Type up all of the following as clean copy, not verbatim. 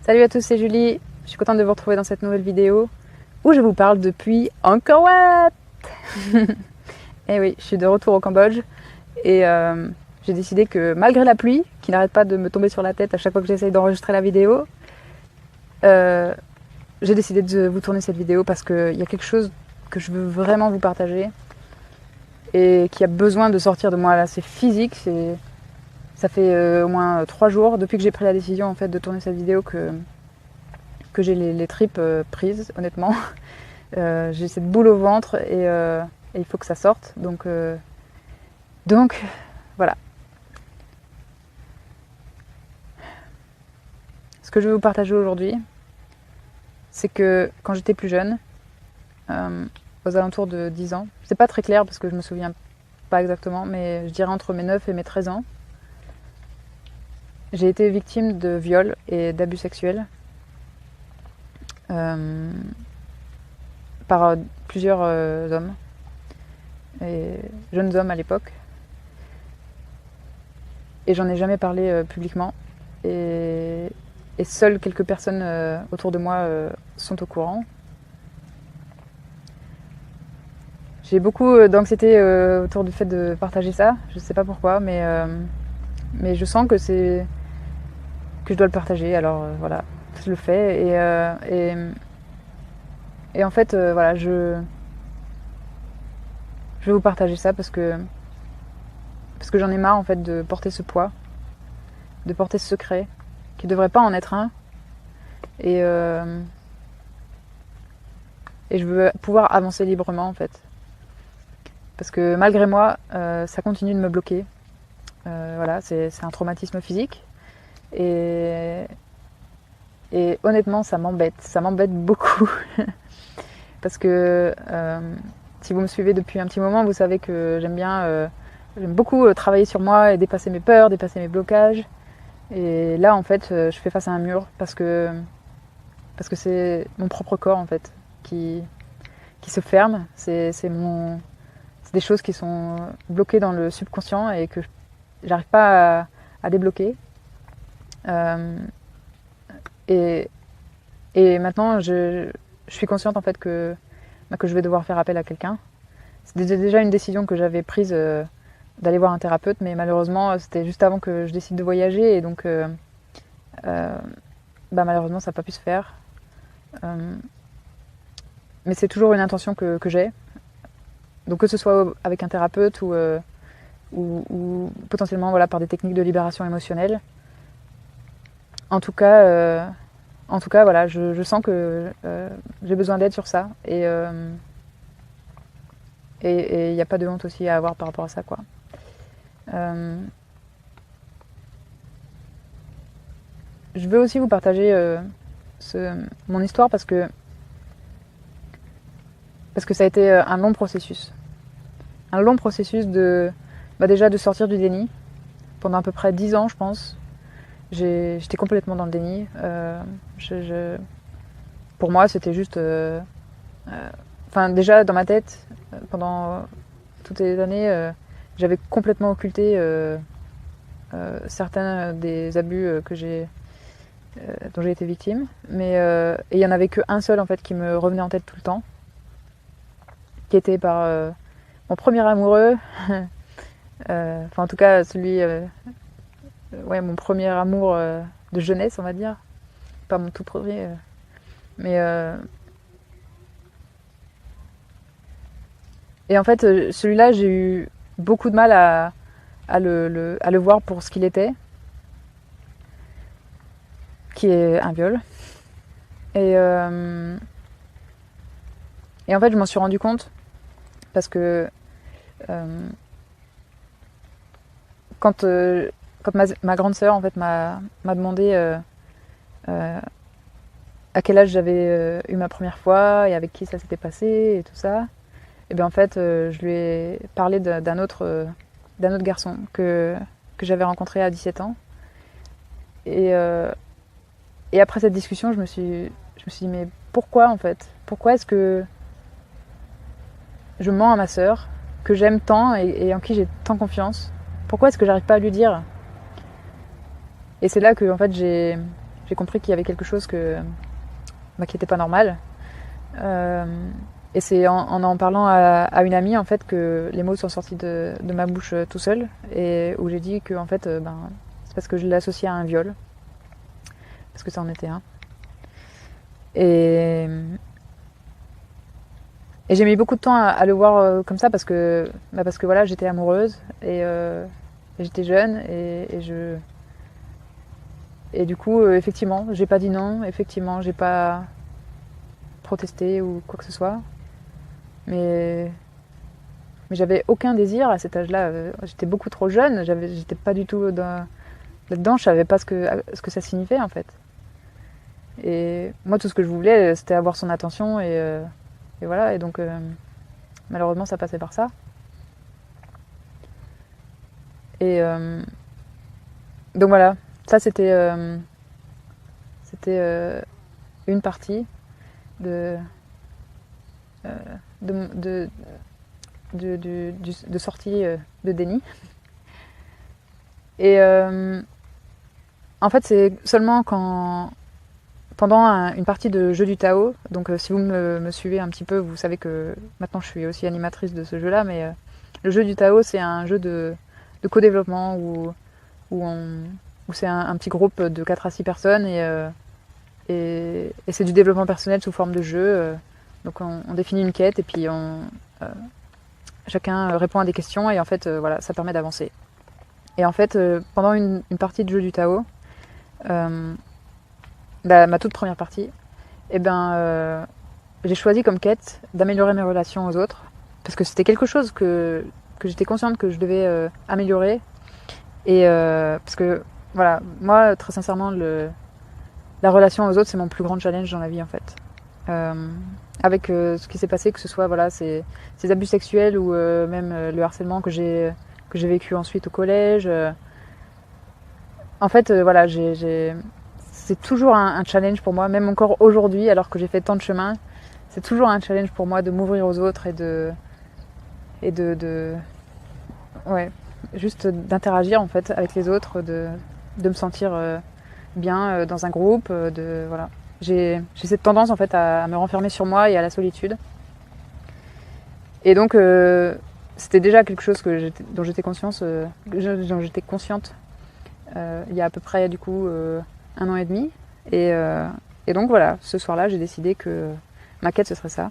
Salut à tous, c'est Julie. Je suis contente de vous retrouver dans cette nouvelle vidéo où je vous parle depuis Angkor Wat. Et oui, je suis de retour au Cambodge et j'ai décidé que malgré la pluie, qui n'arrête pas de me tomber sur la tête à chaque fois que j'essaye d'enregistrer la vidéo, j'ai décidé de vous tourner cette vidéo parce qu'il y a quelque chose que je veux vraiment vous partager et qui a besoin de sortir de moi. Là, c'est physique, ça fait au moins 3 jours depuis que j'ai pris la décision en fait de tourner cette vidéo que j'ai les tripes prises, honnêtement. J'ai cette boule au ventre et il faut que ça sorte. Donc voilà. Ce que je vais vous partager aujourd'hui, c'est que quand j'étais plus jeune, aux alentours de 10 ans, c'est pas très clair parce que je me souviens pas exactement, mais je dirais entre mes 9 et mes 13 ans, j'ai été victime de viols et d'abus sexuels par plusieurs hommes, et jeunes hommes à l'époque. Et j'en ai jamais parlé publiquement. Et seules quelques personnes autour de moi sont au courant. J'ai beaucoup d'anxiété autour du fait de partager ça. Je sais pas pourquoi, mais je sens que je dois le partager. Alors voilà, je le fais. Et en fait, voilà, je vais vous partager ça parce que j'en ai marre en fait de porter ce poids, de porter ce secret, qui devrait pas en être un. Et je veux pouvoir avancer librement en fait. Parce que malgré moi, ça continue de me bloquer. Voilà, c'est un traumatisme physique. Et honnêtement, ça m'embête beaucoup. Parce que si vous me suivez depuis un petit moment, vous savez que j'aime beaucoup travailler sur moi et dépasser mes peurs, dépasser mes blocages. Et là, en fait, je fais face à un mur parce que c'est mon propre corps, en fait, qui se ferme. C'est des choses qui sont bloquées dans le subconscient et que j'arrive pas à débloquer. Et maintenant, je suis consciente, en fait, que je vais devoir faire appel à quelqu'un. C'était déjà une décision que j'avais prise d'aller voir un thérapeute, mais malheureusement, c'était juste avant que je décide de voyager, et donc malheureusement, ça n'a pas pu se faire. Mais c'est toujours une intention que j'ai. Donc que ce soit avec un thérapeute ou potentiellement voilà, par des techniques de libération émotionnelle. En tout cas, voilà, je sens que j'ai besoin d'aide sur ça. Et il n'y a pas de honte aussi à avoir par rapport à ça, quoi. Je veux aussi vous partager mon histoire parce que ça a été un long processus. Un long processus déjà de sortir du déni. Pendant à peu près 10 ans, je pense, j'étais complètement dans le déni. Pour moi, c'était juste... déjà, dans ma tête, pendant toutes les années, j'avais complètement occulté certains des abus dont j'ai été victime. Mais il n'y en avait qu'un seul, en fait, qui me revenait en tête tout le temps, qui était par mon premier amoureux, en tout cas celui, mon premier amour de jeunesse, on va dire, pas mon tout premier, mais et en fait celui-là, j'ai eu beaucoup de mal à le voir pour ce qu'il était, qui est un viol. Et en fait, je m'en suis rendu compte parce que quand ma grande sœur en fait m'a demandé à quel âge j'avais eu ma première fois et avec qui ça s'était passé et tout ça, et bien en fait je lui ai parlé d'un autre garçon que j'avais rencontré à 17 ans. Et après cette discussion, je me suis dit mais pourquoi en fait, pourquoi est-ce que je mens à ma sœur que j'aime tant et en qui j'ai tant confiance? Pourquoi est-ce que j'arrive pas à lui dire? Et c'est là que en fait j'ai j'ai compris qu'il y avait quelque chose qui n'était pas normal. Et c'est en parlant à une amie en fait que les mots sont sortis de ma bouche tout seul, et où j'ai dit que en fait c'est parce que je l'associais à un viol, parce que ça en était un. Et, et j'ai mis beaucoup de temps à le voir comme ça parce que voilà, j'étais amoureuse et j'étais jeune et du coup effectivement j'ai pas dit non, effectivement j'ai pas protesté ou quoi que ce soit, mais j'avais aucun désir à cet âge-là. J'étais beaucoup trop jeune, j'étais pas du tout là-dedans, je savais pas ce que ça signifiait en fait. Et moi, tout ce que je voulais, c'était avoir son attention et voilà. Et donc, malheureusement, ça passait par ça. Et donc voilà, ça c'était une partie de sortie de déni. Et en fait, c'est seulement pendant une partie de jeu du Tao, donc si vous me suivez un petit peu, vous savez que maintenant je suis aussi animatrice de ce jeu-là, mais le jeu du Tao, c'est un jeu de co-développement où c'est un petit groupe de 4 à 6 personnes et c'est du développement personnel sous forme de jeu. Donc on définit une quête et puis chacun répond à des questions et en fait voilà, ça permet d'avancer. Et en fait, pendant une partie de jeu du Tao, ma toute première partie, eh ben, j'ai choisi comme quête d'améliorer mes relations aux autres, parce que c'était quelque chose que j'étais consciente que je devais améliorer. Et parce que, voilà, moi, très sincèrement, la relation aux autres, c'est mon plus grand challenge dans la vie, en fait. Avec ce qui s'est passé, que ce soit voilà, ces abus sexuels ou même le harcèlement que j'ai vécu ensuite au collège. En fait, voilà, c'est toujours un challenge pour moi, même encore aujourd'hui, alors que j'ai fait tant de chemin. C'est toujours un challenge pour moi de m'ouvrir aux autres ouais, juste d'interagir en fait avec les autres, de me sentir bien dans un groupe, voilà. J'ai cette tendance en fait à me renfermer sur moi et à la solitude. Et donc c'était déjà quelque chose dont j'étais consciente il y a à peu près du coup 1 an et demi. Et donc voilà, ce soir-là, j'ai décidé que ma quête ce serait ça.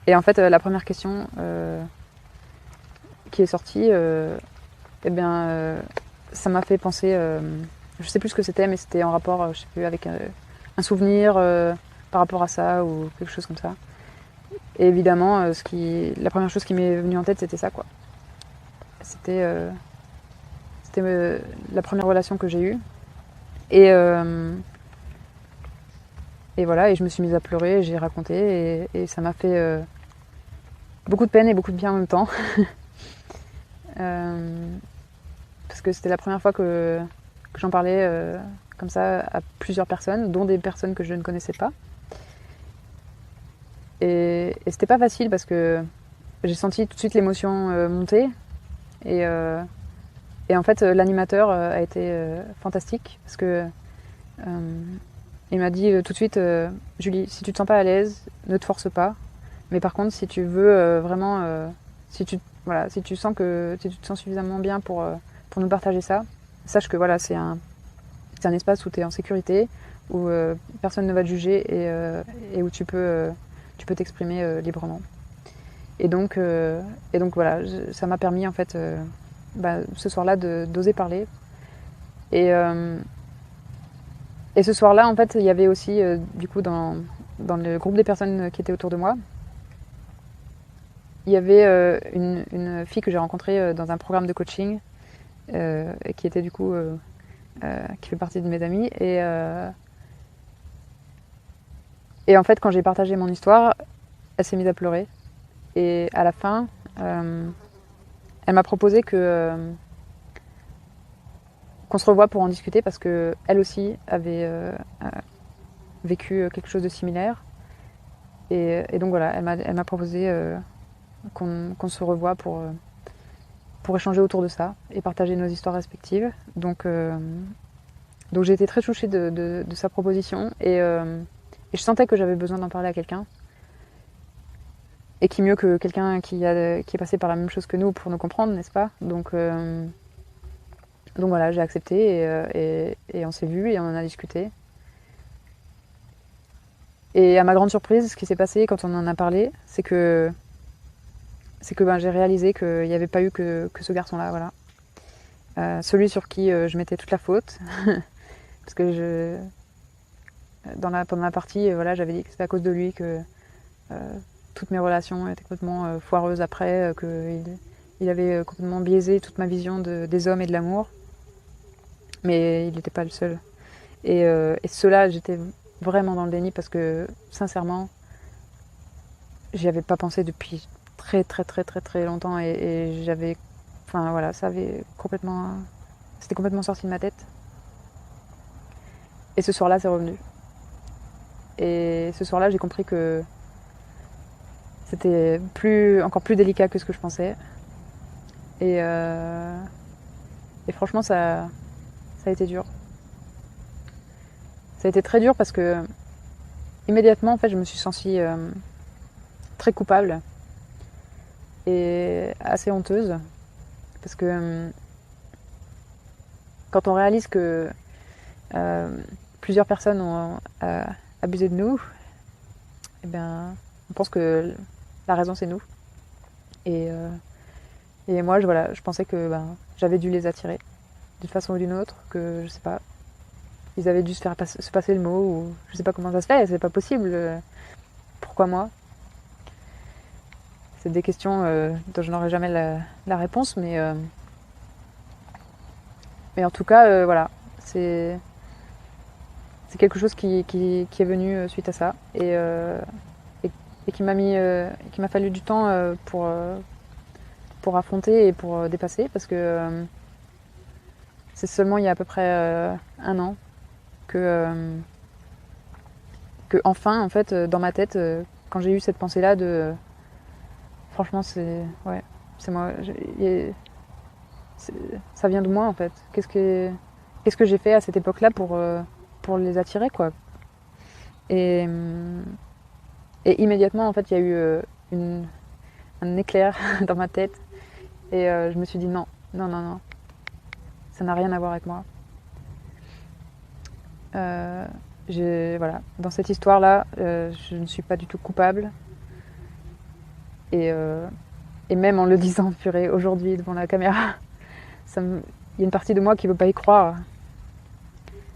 Et en fait, la première question qui est sortie, eh bien, ça m'a fait penser, je sais plus ce que c'était, mais c'était en rapport, je sais plus, avec un souvenir par rapport à ça ou quelque chose comme ça. Et évidemment, la première chose qui m'est venue en tête, c'était ça, quoi. C'était la première relation que j'ai eue. Et voilà, et je me suis mise à pleurer, j'ai raconté, et ça m'a fait beaucoup de peine et beaucoup de bien en même temps. Parce que c'était la première fois que j'en parlais comme ça à plusieurs personnes, dont des personnes que je ne connaissais pas. Et c'était pas facile parce que j'ai senti tout de suite l'émotion monter. Et en fait, l'animateur a été fantastique parce que il m'a dit tout de suite, Julie, si tu te sens pas à l'aise, ne te force pas. Mais par contre, si tu veux vraiment, si tu sens que tu te sens suffisamment bien pour nous partager ça, sache que voilà, c'est un espace où tu es en sécurité, où personne ne va te juger et où tu peux t'exprimer librement. Et donc voilà, ça m'a permis en fait ce soir-là d'oser parler. Et ce soir-là, en fait, il y avait aussi, du coup, dans le groupe des personnes qui étaient autour de moi, il y avait une fille que j'ai rencontrée dans un programme de coaching, qui était du coup, qui fait partie de mes amis. Et en fait, quand j'ai partagé mon histoire, elle s'est mise à pleurer. Et à la fin, elle m'a proposé qu'on se revoie pour en discuter parce qu'elle aussi avait vécu quelque chose de similaire. Et donc voilà, elle m'a proposé qu'on se revoie pour échanger autour de ça et partager nos histoires respectives. Donc Donc j'ai été très touchée de sa proposition et je sentais que j'avais besoin d'en parler à quelqu'un. Et qui mieux que quelqu'un qui est passé par la même chose que nous pour nous comprendre, n'est-ce pas? Donc voilà, j'ai accepté et on s'est vu et on en a discuté. Et à ma grande surprise, ce qui s'est passé quand on en a parlé, c'est que j'ai réalisé qu'il n'y avait pas eu que ce garçon-là, voilà. Celui sur qui je mettais toute la faute. Parce que pendant la partie, voilà, j'avais dit que c'était à cause de lui que toutes mes relations étaient complètement foireuses après, qu'il avait complètement biaisé toute ma vision des hommes et de l'amour. Mais il n'était pas le seul. Et cela, j'étais vraiment dans le déni parce que, sincèrement, j'y avais pas pensé depuis très très très très très longtemps et j'avais... Enfin voilà, ça avait complètement... C'était complètement sorti de ma tête. Et ce soir-là, c'est revenu. Et ce soir-là, j'ai compris que c'était encore plus délicat que ce que je pensais. Et franchement, ça a été dur. Ça a été très dur parce que immédiatement, en fait, je me suis sentie très coupable et assez honteuse. Parce que quand on réalise que plusieurs personnes ont abusé de nous, eh bien, on pense que la raison c'est nous. Et moi, je pensais que j'avais dû les attirer d'une façon ou d'une autre, que je sais pas, ils avaient dû se passer le mot, ou je sais pas comment ça se fait, c'est pas possible. Pourquoi moi? C'est des questions dont je n'aurai jamais la réponse, mais en tout cas, voilà, c'est quelque chose qui est venu suite à ça et qui m'a fallu du temps pour affronter et pour dépasser parce que c'est seulement il y a à peu près un an que enfin en fait dans ma tête quand j'ai eu cette pensée là de franchement c'est moi, ça vient de moi en fait. Qu'est-ce que j'ai fait à cette époque là pour les attirer quoi. Et immédiatement en fait il y a eu un éclair dans ma tête et je me suis dit non, ça n'a rien à voir avec moi. Voilà, dans cette histoire-là, je ne suis pas du tout coupable. Et même en le disant, purée, aujourd'hui devant la caméra, il y a une partie de moi qui ne veut pas y croire.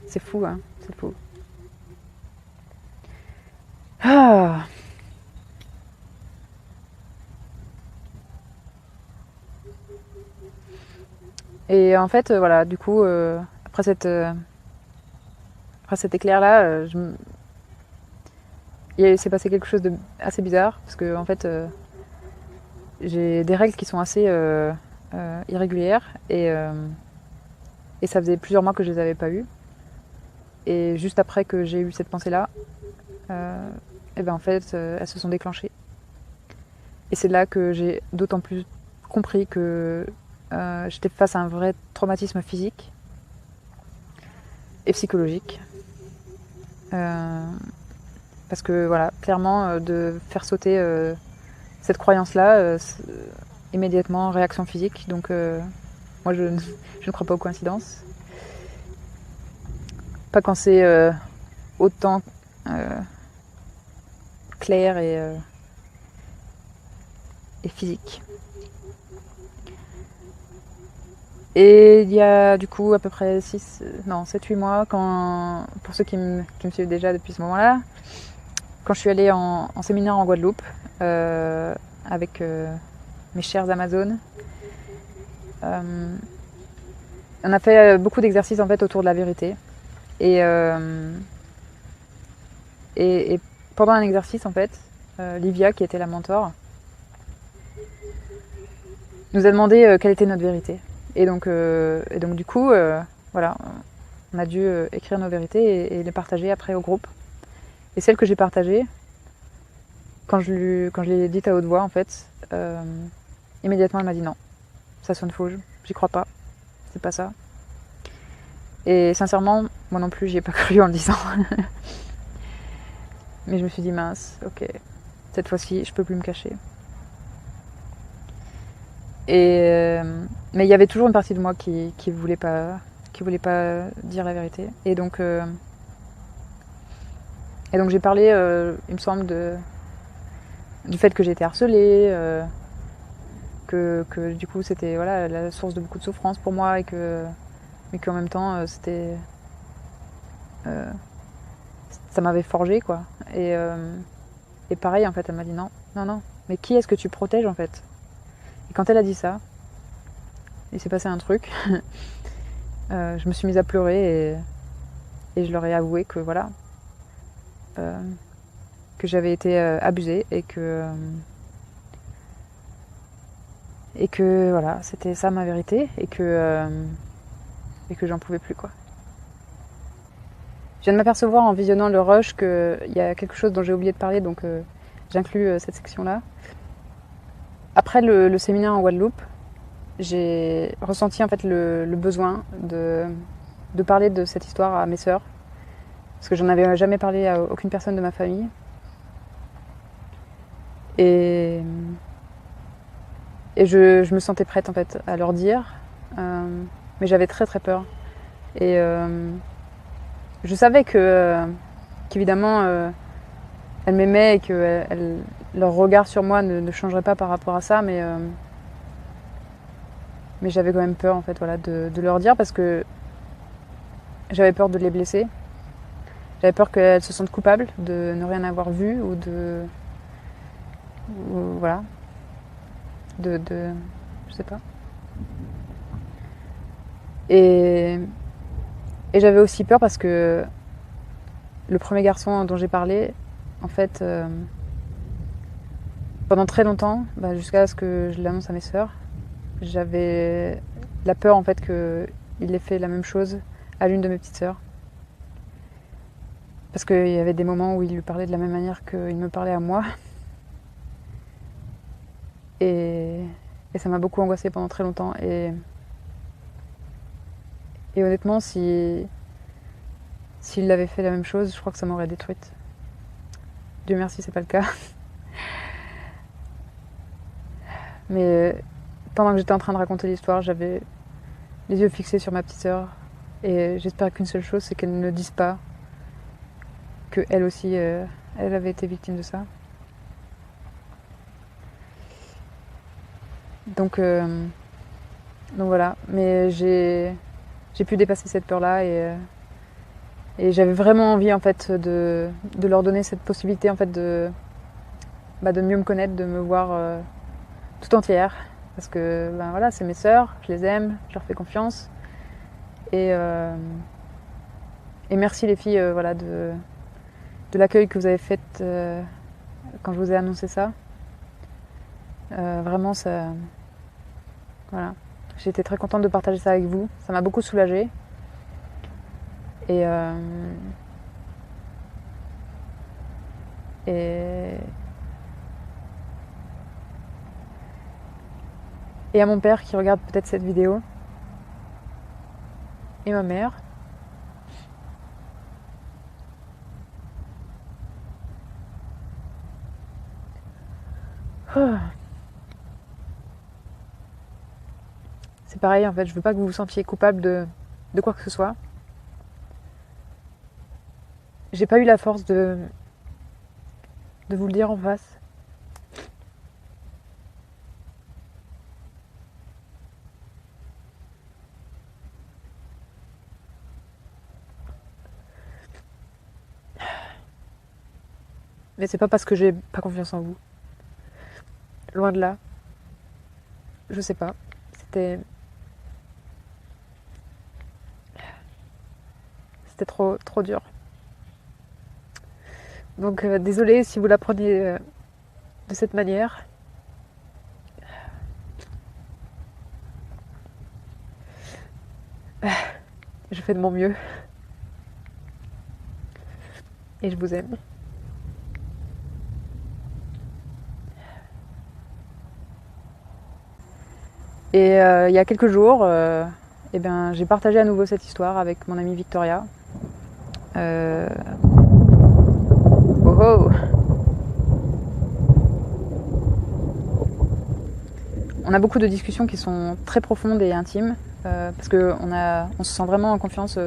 C'est fou, hein, c'est fou. Ah. Et en fait, voilà, du coup, après cet éclair-là, il s'est passé quelque chose de assez bizarre, parce que en fait, j'ai des règles qui sont assez irrégulières, et ça faisait plusieurs mois que je les avais pas eues. Et juste après que j'ai eu cette pensée-là, et ben en fait, elles se sont déclenchées. Et c'est là que j'ai d'autant plus compris que j'étais face à un vrai traumatisme physique et psychologique. Parce que voilà, clairement, de faire sauter cette croyance-là, immédiatement réaction physique. Donc moi, je ne crois pas aux coïncidences. Pas quand c'est autant clair et physique. Et il y a du coup à peu près 7-8 mois, pour ceux qui me suivent déjà depuis ce moment-là, quand je suis allée en séminaire en Guadeloupe avec mes chères Amazones, on a fait beaucoup d'exercices en fait autour de la vérité. Et pendant un exercice en fait, Livia qui était la mentor nous a demandé quelle était notre vérité. Et donc du coup, voilà, on a dû écrire nos vérités et les partager après au groupe. Et celle que j'ai partagée, quand je l'ai dite à haute voix, en fait, immédiatement elle m'a dit non, ça sonne faux, j'y crois pas, c'est pas ça. Et sincèrement, moi non plus, j'y ai pas cru en le disant. Mais je me suis dit, mince, ok, cette fois-ci, je peux plus me cacher. Mais il y avait toujours une partie de moi qui voulait pas dire la vérité. Et donc j'ai parlé, il me semble, du fait que j'étais harcelée, que du coup c'était voilà, la source de beaucoup de souffrance pour moi, mais qu'en même temps ça m'avait forgé quoi. Et pareil en fait, elle m'a dit non, non, non, mais qui est-ce que tu protèges en fait? Et quand elle a dit ça, il s'est passé un truc. Je me suis mise à pleurer et je leur ai avoué que voilà, que j'avais été abusée et que voilà, c'était ça ma vérité et que j'en pouvais plus quoi. Je viens de m'apercevoir en visionnant le rush qu'il y a quelque chose dont j'ai oublié de parler, donc j'inclus cette section-là. Après le séminaire en Guadeloupe, j'ai ressenti en fait le besoin de parler de cette histoire à mes sœurs, parce que j'en avais jamais parlé à aucune personne de ma famille. Et je me sentais prête en fait à leur dire, mais j'avais très très peur. Et je savais qu'évidemment elles m'aimaient et que leur regard sur moi ne changerait pas par rapport à ça, mais j'avais quand même peur en fait voilà, de leur dire parce que j'avais peur de les blesser. J'avais peur qu'elles se sentent coupables de ne rien avoir vu ou voilà. Je sais pas. Et j'avais aussi peur parce que le premier garçon dont j'ai parlé, en fait, pendant très longtemps, jusqu'à ce que je l'annonce à mes sœurs, j'avais la peur en fait qu'il ait fait la même chose à l'une de mes petites sœurs. Parce qu'il y avait des moments où il lui parlait de la même manière qu'il me parlait à moi. Et ça m'a beaucoup angoissée pendant très longtemps. Et honnêtement, s'il avait fait la même chose, je crois que ça m'aurait détruite. Dieu merci, c'est pas le cas. Mais pendant que j'étais en train de raconter l'histoire, j'avais les yeux fixés sur ma petite sœur. Et j'espère qu'une seule chose, c'est qu'elle ne dise pas qu'elle aussi, elle avait été victime de ça. Donc voilà. Mais j'ai pu dépasser cette peur-là et j'avais vraiment envie en fait de leur donner cette possibilité en fait de mieux me connaître, de me voir tout entière. Parce que voilà, c'est mes sœurs, je les aime, je leur fais confiance. Et merci les filles voilà, de l'accueil que vous avez fait quand je vous ai annoncé ça. Vraiment, ça. Voilà. J'ai été très contente de partager ça avec vous. Ça m'a beaucoup soulagée. Et à mon père qui regarde peut-être cette vidéo. Et ma mère. C'est pareil en fait, je veux pas que vous vous sentiez coupable de quoi que ce soit. J'ai pas eu la force de vous le dire en face. Mais c'est pas parce que j'ai pas confiance en vous. Loin de là. Je sais pas. C'était trop dur. Donc désolée si vous la prenez de cette manière. Je fais de mon mieux. Et je vous aime. Et il y a quelques jours, eh ben, j'ai partagé à nouveau cette histoire avec mon amie Victoria. Oh oh. On a beaucoup de discussions qui sont très profondes et intimes, parce qu'on se sent vraiment en confiance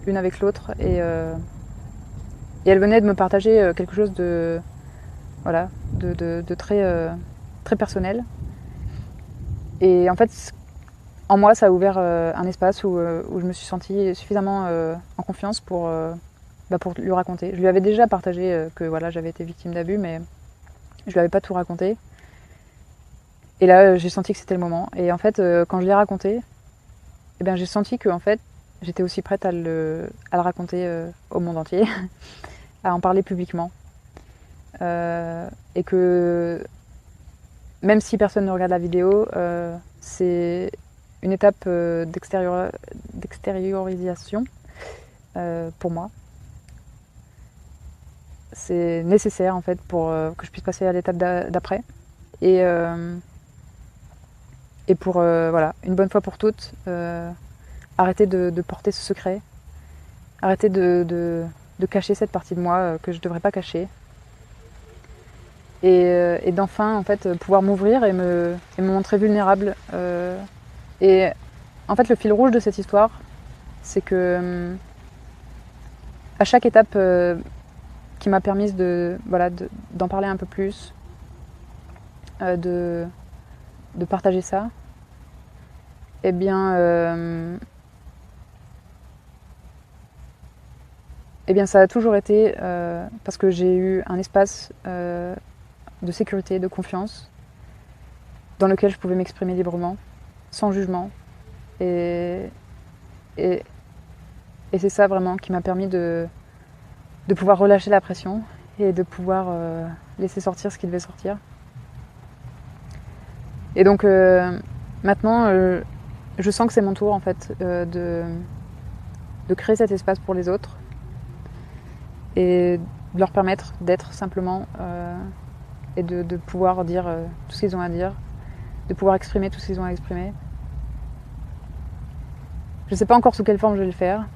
l'une avec l'autre. Et elle venait de me partager quelque chose de, voilà, de très, très personnel. Et en fait, en moi, ça a ouvert un espace où je me suis sentie suffisamment en confiance pour lui raconter. Je lui avais déjà partagé que voilà, j'avais été victime d'abus, mais je lui avais pas tout raconté. Et là, j'ai senti que c'était le moment. Et en fait, quand je l'ai raconté, eh bien, j'ai senti que en fait, j'étais aussi prête à le raconter au monde entier, à en parler publiquement. Et que même si personne ne regarde la vidéo, c'est une étape d'extériorisation pour moi. C'est nécessaire en fait pour que je puisse passer à l'étape d'après. Et pour, voilà, une bonne fois pour toutes, arrêter de porter ce secret, arrêter de cacher cette partie de moi que je ne devrais pas cacher. Et d'enfin, en fait, pouvoir m'ouvrir et me montrer vulnérable. Et en fait, le fil rouge de cette histoire, c'est que à chaque étape qui m'a permise d'en parler un peu plus, de partager ça, eh bien, ça a toujours été parce que j'ai eu un espace de sécurité, de confiance, dans lequel je pouvais m'exprimer librement, sans jugement. Et c'est ça vraiment qui m'a permis de pouvoir relâcher la pression et de pouvoir laisser sortir ce qui devait sortir. Et donc maintenant, je sens que c'est mon tour en fait de créer cet espace pour les autres et de leur permettre d'être simplement et de pouvoir dire tout ce qu'ils ont à dire, de pouvoir exprimer tout ce qu'ils ont à exprimer. Je ne sais pas encore sous quelle forme je vais le faire,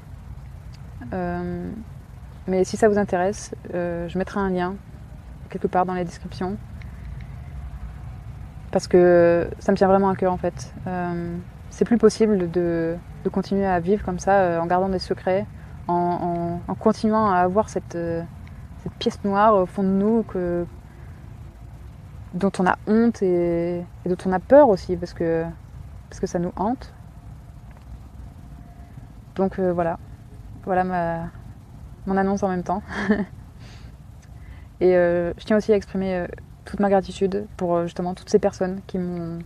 mais si ça vous intéresse, je mettrai un lien quelque part dans la description, parce que ça me tient vraiment à cœur en fait. C'est plus possible de continuer à vivre comme ça, en gardant des secrets, en continuant à avoir cette pièce noire au fond de nous dont on a honte et dont on a peur aussi, parce que ça nous hante. Donc voilà mon annonce en même temps. Et je tiens aussi à exprimer toute ma gratitude pour justement toutes ces personnes qui m'ont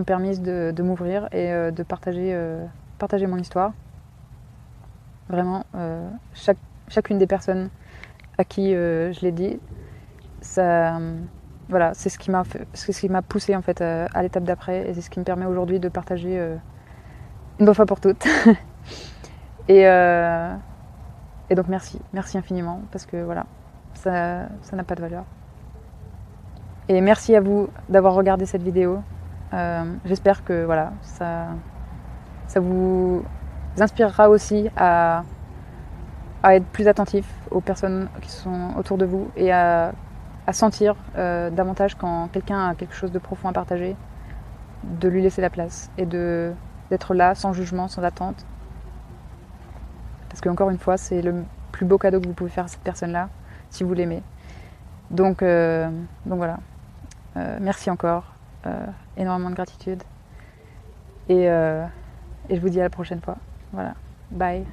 permis de m'ouvrir et de partager mon histoire. Vraiment, chacune des personnes à qui je l'ai dit, ça, voilà, c'est ce qui m'a poussée en fait à l'étape d'après, et c'est ce qui me permet aujourd'hui de partager une bonne fois pour toutes. Et donc merci infiniment, parce que voilà, ça n'a pas de valeur. Et merci à vous d'avoir regardé cette vidéo. J'espère que voilà, ça vous inspirera aussi à être plus attentif aux personnes qui sont autour de vous et à sentir davantage quand quelqu'un a quelque chose de profond à partager, de lui laisser la place et d'être là sans jugement, sans attente. Parce qu'encore une fois, c'est le plus beau cadeau que vous pouvez faire à cette personne-là, si vous l'aimez. Donc voilà. Merci encore. Énormément de gratitude. Et je vous dis à la prochaine fois. Voilà. Bye.